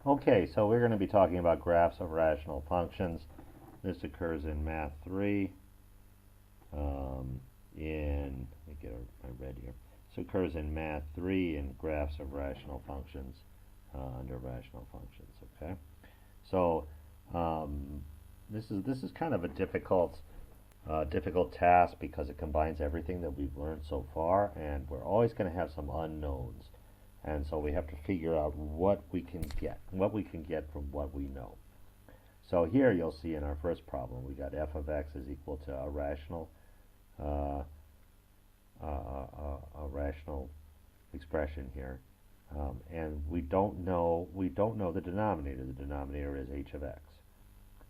Okay, so we're going to be talking about graphs of rational functions. This occurs in Math 3. Let me get my red here. This occurs in Math 3 in graphs of rational functions under rational functions. Okay, so this is kind of a difficult task because it combines everything that we've learned so far, and we're always going to have some unknowns. And so we have to figure out what we can get from what we know. So here you'll see in our first problem, we got f of x is equal to a rational expression here, and we don't know the denominator. The denominator is h of x.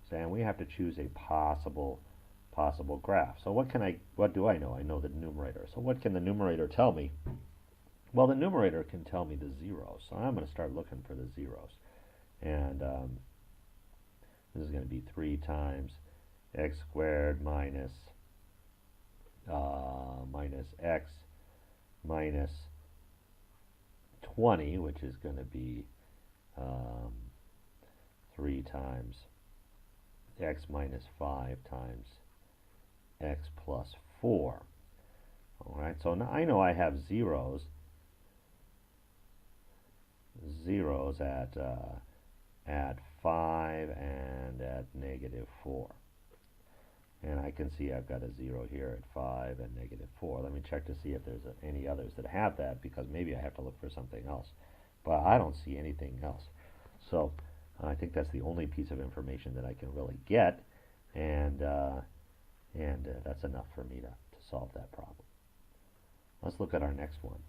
So, and we have to choose a possible graph. So what do I know? I know the numerator. So what can the numerator tell me? Well, the numerator can tell me the zeros, so I'm going to start looking for the zeros. And this is going to be 3 times x squared minus x minus 20, which is going to be 3 times x minus 5 times x plus 4. All right, so now I know I have zeros at 5 and at -4. And I can see I've got a 0 here at 5 and -4. Let me check to see if there's any others that have that, because maybe I have to look for something else. But I don't see anything else. So I think that's the only piece of information that I can really get, and that's enough for me to solve that problem. Let's look at our next one.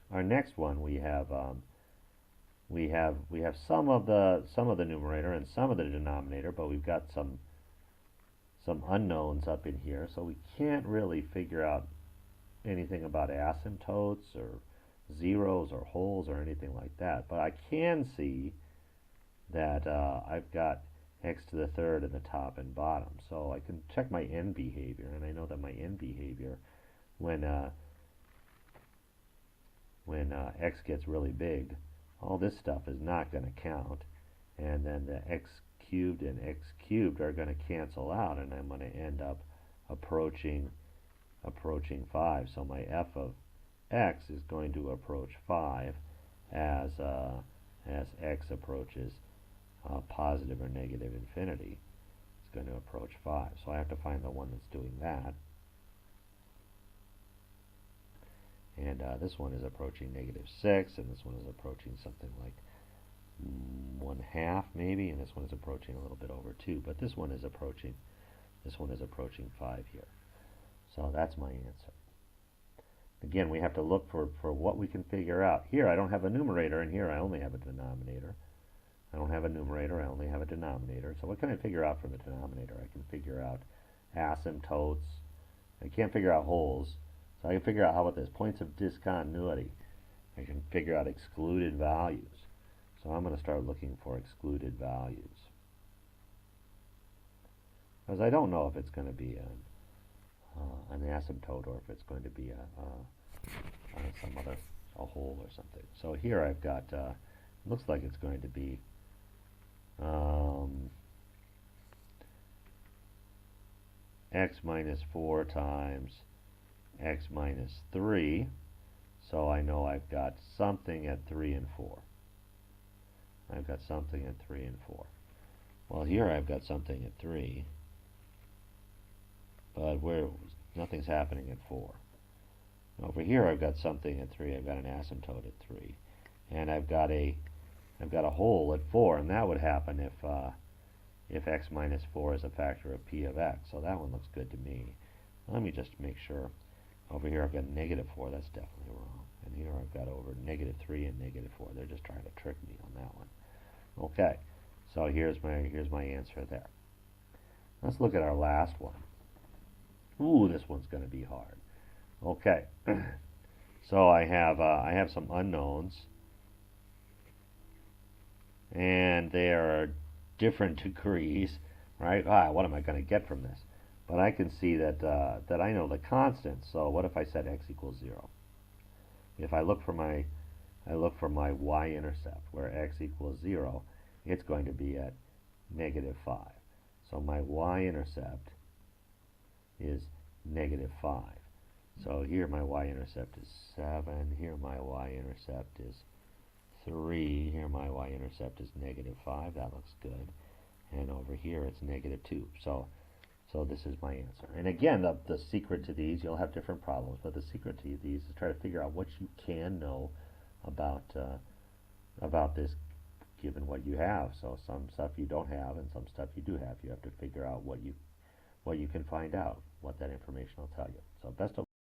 Our next one, we have some of the numerator and some of the denominator, but we've got some unknowns up in here, so we can't really figure out anything about asymptotes or zeros or wholes or anything like that. But I can see that I've got x to the third in the top and bottom, so I can check my end behavior, and I know that my end behavior, when x gets really big, all this stuff is not going to count, and then the x cubed and x cubed are going to cancel out, and I'm going to end up approaching 5. So my f of x is going to approach 5 as x approaches positive or negative infinity. It's going to approach 5. So I have to find the one that's doing that. And this one is approaching -6, and this one is approaching something like 1/2 maybe, and this one is approaching a little bit over 2. But this one is approaching 5 here. So that's my answer. Again, we have to look for what we can figure out. Here I don't have a numerator, and here I only have a denominator. I don't have a numerator, I only have a denominator. So what can I figure out from the denominator? I can figure out asymptotes. I can't figure out wholes. So I can figure out, how about this, points of discontinuity. I can figure out excluded values. So I'm going to start looking for excluded values, because I don't know if it's going to be an asymptote or if it's going to be a whole or something. So here I've got, looks like it's going to be x minus 4 times x minus 3, so I know I've got something at 3 and 4. I've got something at 3 and 4. Well, here I've got something at 3, but nothing's happening at 4. Over here I've got something at 3. I've got an asymptote at 3, and I've got a whole at 4, and that would happen if x minus 4 is a factor of p of x. So that one looks good to me. Let me just make sure. Over here I've got -4, that's definitely wrong. And here I've got over -3 and -4. They're just trying to trick me on that one. Okay, so here's my answer there. Let's look at our last one. Ooh, this one's going to be hard. Okay, so I have some unknowns, and they are different degrees, right? What am I going to get from this? But I can see that I know the constant. So what if I said x equals 0? If I look for my I look for my y-intercept, where x equals 0, it's going to be at negative 5. So my y-intercept is negative 5. So here my y-intercept is 7, here my y-intercept is 3, here my y-intercept is negative 5, that looks good, and over here it's negative 2. So this is my answer. And again, the secret to these, you'll have different problems, but the secret to these is try to figure out what you can know about this given what you have. So some stuff you don't have and some stuff you do have. You have to figure out what you can find out, what that information will tell you. So best of